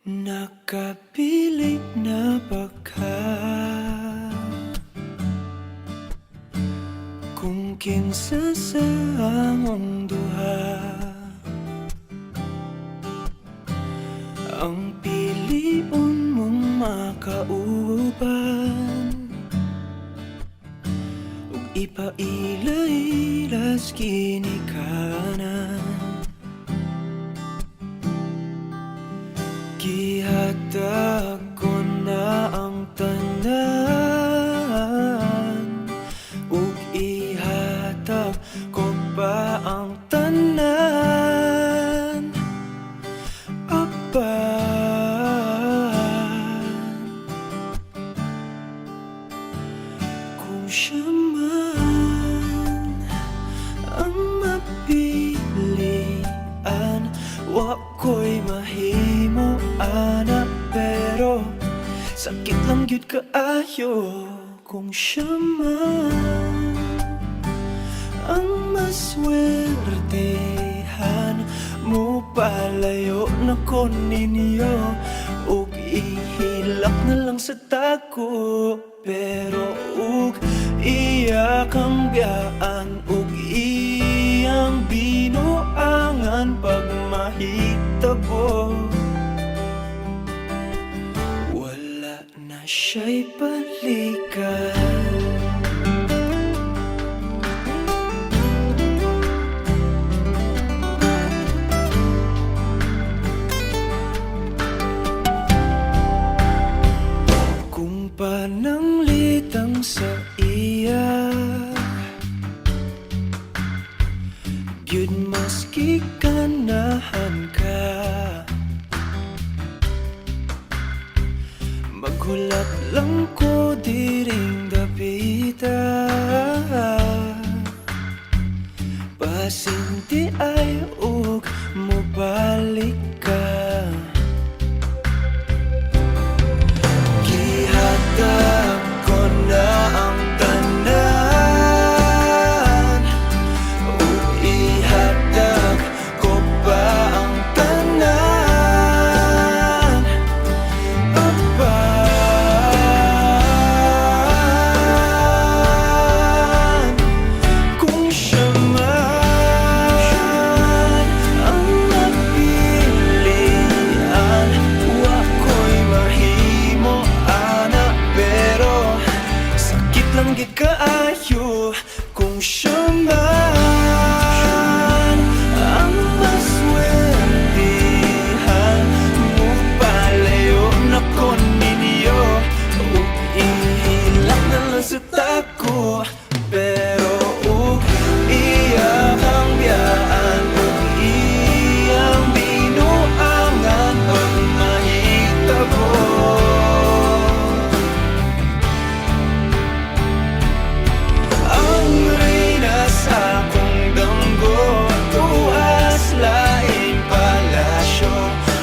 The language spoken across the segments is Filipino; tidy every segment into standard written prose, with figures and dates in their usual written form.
Nakapilit na ba ka? Kung kinsa sa among duha ang piliun mong makauban, ug ipailay-ilas ginikanan. Gihatag ko na ang tanan, ug ihatag ko pa ang tanan. Apan kung siya man ang mapilian, wa ko'y mahimo ana, pero sakit lang gyud kaayo kung siya man ang maswertehan. Mo palayo na ko ninyo, ug ihilak na lang sa tako, pero ug iya kang biyaan, ug iyang binuangan pag mahitabo. Wala na siya'y balikan. Kung pananglitang sa iya, gyud maski ganahan ka, maghulat lang ko diring dapita. Pasinti ay ug mobalik ka. Gihatag ko na ang tanan, ug ihatag ko pa ang tanan. Apan kung siya man ang napilian, wa ko'y mahimo ana, pero sakit lang gid kaayo kung siya man ang maswertehan. Mo palayo na ko ninyo, ug ihilak na lang sa tako, pero ug iya kang biyaan, ug iyang binuangan pag mahitabo. Ang reyna sa akong damgo, tuas laing palasyo,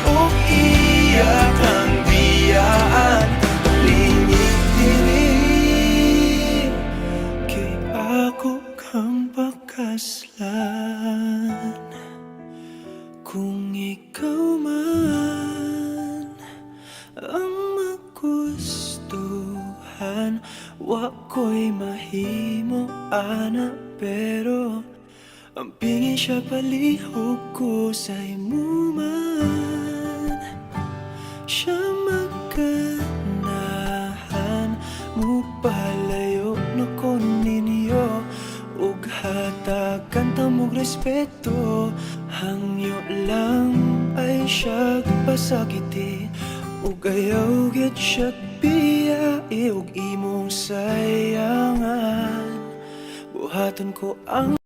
ug iya kang biyaan, lingit dili. Kay ako kang pakaslan, kung ikaw man ang magustuhan, wa ko'y mahimo ana, pero ang pingin siya palihog ko sa imo man. Siya maganahan, mo palayo na ko ninyo, ug hatagan ta mog respeto. Hangyo lang ay siya pasakiti, ug ayaw gyud siya biyai, ug imong sayangan. Buhaton ko ang